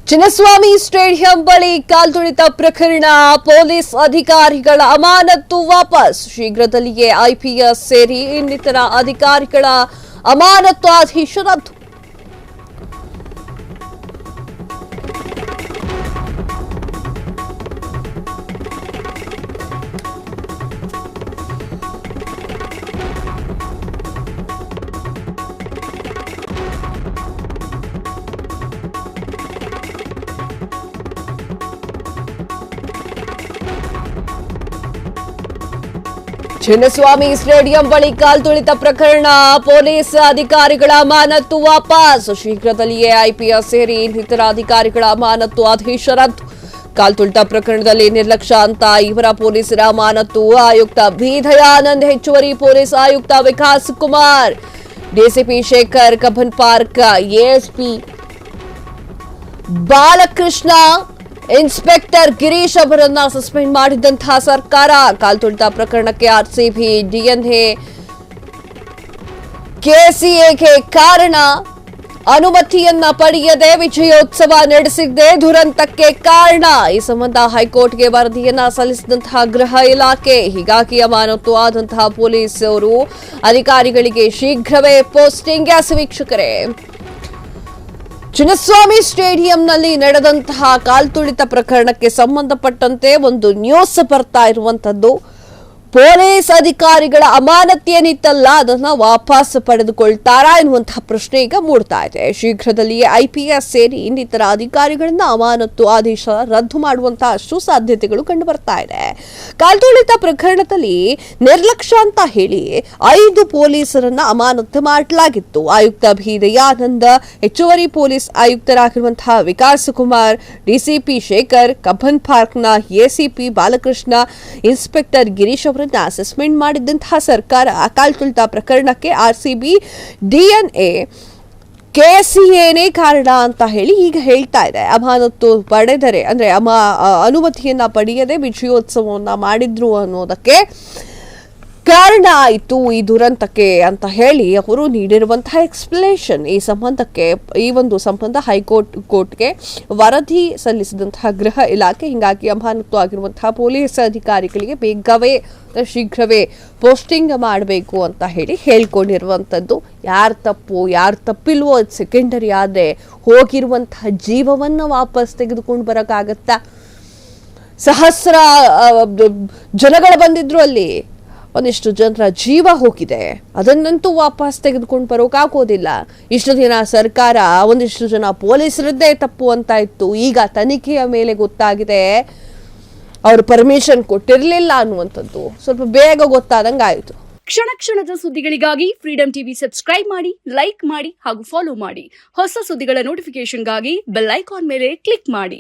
Chinnaswamy stadium ಬಳಿ ಕಾಲ್ತುಳಿತ ಪ್ರಕರಣ, police ಅಧಿಕಾರಿಗಳ ಅಮಾನತು ವಾಪಸ್. ಶೀಘ್ರದಲ್ಲಿಯೇ ಐಪಿಎಸ್ ಸೇರಿ ಇನ್ನಿತರ ಅಧಿಕಾರಿಗಳ ಅಮಾನತು ಆದೇಶ ರದ್ದು. ಚಿನ್ನಸ್ವಾಮಿ ಸ್ಟೇಡಿಯಂ ಬಳಿ ಕಾಲ್ತುಳಿತ ಪ್ರಕರಣ, ಪೊಲೀಸ್ ಅಧಿಕಾರಿಗಳ ಅಮಾನತು ವಾಪಸ್. ಶೀಘ್ರದಲ್ಲಿಯೇ ಐಪಿಎಸ್ ಸೇರಿ ಇನ್ನಿತರ ಅಧಿಕಾರಿಗಳ ಅಮಾನತು ಆದೇಶ ರದ್ದು. ಕಾಲ್ತುಳಿತ ಪ್ರಕರಣದಲ್ಲಿ ನಿರ್ಲಕ್ಷ್ಯ ಅಂತ ಇವರ ಪೊಲೀಸರ ಅಮಾನತು. ಆಯುಕ್ತ ಬಿ ದಯಾನಂದ್, ಹೆಚ್ಚುವರಿ ಪೊಲೀಸ್ ಆಯುಕ್ತ Vikas Kumar, DCP Shekhar, Cubbon park ASP Balakrishna, inspector Girish ಅವರನ್ನ ಸಸ್ಪೆಂಡ್ ಮಾಡಿದಂತಹ ಸರ್ಕಾರ. ಕಾಲ್ತುಳಿತ ಪ್ರಕರಣಕ್ಕೆ ಆರ್ಸಿಬಿ, ಡಿಎನ್ಎ, ಕೆಸಿಎಗೆ ಕಾರಣ. ಅನುಮತಿಯನ್ನ ಪಡೆಯದೆ ವಿಜಯೋತ್ಸವ ನಡೆಸಿದ್ದೇ ದುರಂತಕ್ಕೆ ಕಾರಣ. ಈ ಸಂಬಂಧ ಹೈಕೋರ್ಟ್ಗೆ ವರದಿಯನ್ನ ಸಲ್ಲಿಸಿದಂತಹ ಗೃಹ ಇಲಾಖೆ. ಹೀಗಾಗಿ ಅಮಾನತು ಆದಂತಹ ಪೊಲೀಸರು ಅಧಿಕಾರಿಗಳಿಗೆ ಶೀಘ್ರವೇ ಪೋಸ್ಟಿಂಗ್. ವೀಕ್ಷಕರೇ, ಚಿನ್ನಸ್ವಾಮಿ ಸ್ಟೇಡಿಯಂನಲ್ಲಿ ನಡೆದಂತಹ ಕಾಲ್ತುಳಿತ ಪ್ರಕರಣಕ್ಕೆ ಸಂಬಂಧಪಟ್ಟಂತೆ ಒಂದು ನ್ಯೂಸ್ ಬರ್ತಾ ಇರುವಂತದ್ದು. ಪೊಲೀಸ್ ಅಧಿಕಾರಿಗಳ ಅಮಾನತು ಏನಿತ್ತಲ್ಲ, ಅದನ್ನ ವಾಪಸ್ ಪಡೆದುಕೊಳ್ತಾರಾ ಎನ್ನುವಂತಹ ಪ್ರಶ್ನೆ ಈಗ ಮೂಡ್ತಾ ಇದೆ. ಶೀಘ್ರದಲ್ಲಿಯೇ ಐಪಿಎಸ್ ಸೇರಿ ಇನ್ನಿತರ ಅಧಿಕಾರಿಗಳನ್ನ ಅಮಾನತು ಆದೇಶ ರದ್ದು ಮಾಡುವಂತಹ ಅಷ್ಟು ಸಾಧ್ಯತೆಗಳು ಕಂಡು ಬರ್ತಾ ಇದೆ. ಕಾಲ್ತುಳಿತ ಪ್ರಕರಣದಲ್ಲಿ ನಿರ್ಲಕ್ಷ್ಯ ಅಂತ ಹೇಳಿ 5 ಪೊಲೀಸರನ್ನ ಅಮಾನತು ಮಾಡಲಾಗಿತ್ತು. ಆಯುಕ್ತ ಬಿ ದಯಾನಂದ, ಹೆಚ್ಚುವರಿ ಪೊಲೀಸ್ ಆಯುಕ್ತರಾಗಿರುವಂತಹ ವಿಕಾಸ್ ಕುಮಾರ್, ಡಿಸಿಪಿ ಶೇಖರ್, ಕಬ್ಬನ್ ಪಾರ್ಕ್ನ ಎಸಿಪಿ ಬಾಲಕೃಷ್ಣ, ಇನ್ಸ್ಪೆಕ್ಟರ್ ಗಿರೀಶ್ ಅವರನ್ನ ಅಸೆಸ್ಮೆಂಟ್ ಮಾಡಿದಂತಹ ಸರ್ಕಾರ ಕಾಲ್ತುಳಿತ ಪ್ರಕರಣಕ್ಕೆ ಆರ್ಸಿಬಿ, ಡಿಎನ್ಎ, ಕೆಸಿಎನೇ ಕಾರಣ ಅಂತ ಹೇಳಿ ಈಗ ಹೇಳ್ತಾ ಇದೆ. ಅಮಾನತು ಪಡೆದರೆ ಅಂದ್ರೆ ಅನುಮತಿಯನ್ನ ಪಡೆಯದೆ ವಿಜಯೋತ್ಸವವನ್ನ ಮಾಡಿದ್ರು ಅನ್ನೋದಕ್ಕೆ ಕಾರಣ ಆಯಿತು ಈ ದುರಂತಕ್ಕೆ ಅಂತ ಹೇಳಿ ಅವರು ನೀಡಿರುವಂತಹ ಎಕ್ಸ್ಪ್ಲೇಷನ್. ಈ ಒಂದು ಸಂಬಂಧ ಕೋರ್ಟ್ಗೆ ವರದಿ ಸಲ್ಲಿಸಿದಂತಹ ಗೃಹ ಇಲಾಖೆ. ಹೀಗಾಗಿ ಅಮಾನತು ಆಗಿರುವಂತಹ ಪೊಲೀಸ್ ಅಧಿಕಾರಿಗಳಿಗೆ ಶೀಘ್ರವೇ ಪೋಸ್ಟಿಂಗ್ ಮಾಡಬೇಕು ಅಂತ ಹೇಳಿ ಹೇಳ್ಕೊಂಡಿರುವಂಥದ್ದು. ಯಾರು ತಪ್ಪಿಲ್ವೋ ಅದು ಸೆಕೆಂಡರಿ. ಆದರೆ ಹೋಗಿರುವಂತಹ ಜೀವವನ್ನು ವಾಪಸ್ ತೆಗೆದುಕೊಂಡು ಬರೋಕ್ಕಾಗತ್ತಾ? ಸಹಸ್ರ ಜನಗಳು ಬಂದಿದ್ರು, ಅಲ್ಲಿ ಒಂದಿಷ್ಟು ಜನರ ಜೀವ ಹೋಗಿದೆ. ಅದನ್ನಂತೂ ವಾಪಸ್ ತೆಗೆದುಕೊಂಡು ಬರೋಕ್ಕಾಗೋದಿಲ್ಲ. ಇಷ್ಟು ದಿನ ಸರ್ಕಾರ ಒಂದಿಷ್ಟು ಜನ ಪೊಲೀಸರದ್ದೇ ತಪ್ಪು ಅಂತ ಇತ್ತು. ಈಗ ತನಿಖೆಯ ಮೇಲೆ ಗೊತ್ತಾಗಿದೆ ಅವರು ಪರ್ಮಿಷನ್ ಕೊಟ್ಟಿರಲಿಲ್ಲ ಅನ್ನುವಂಥದ್ದು ಸ್ವಲ್ಪ ಬೇಗ ಗೊತ್ತಾದಂಗೆ ಆಯಿತು. ಕ್ಷಣ ಕ್ಷಣದ ಸುದ್ದಿಗಳಿಗಾಗಿ ಫ್ರೀಡಂ ಟಿವಿ ಸಬ್ಸ್ಕ್ರೈಬ್ ಮಾಡಿ, ಲೈಕ್ ಮಾಡಿ ಹಾಗೂ ಫಾಲೋ ಮಾಡಿ. ಹೊಸ ಸುದ್ದಿಗಳ ನೋಟಿಫಿಕೇಶನ್ಗಾಗಿ ಬೆಲ್ ಐಕಾನ್ ಮೇಲೆ ಕ್ಲಿಕ್ ಮಾಡಿ.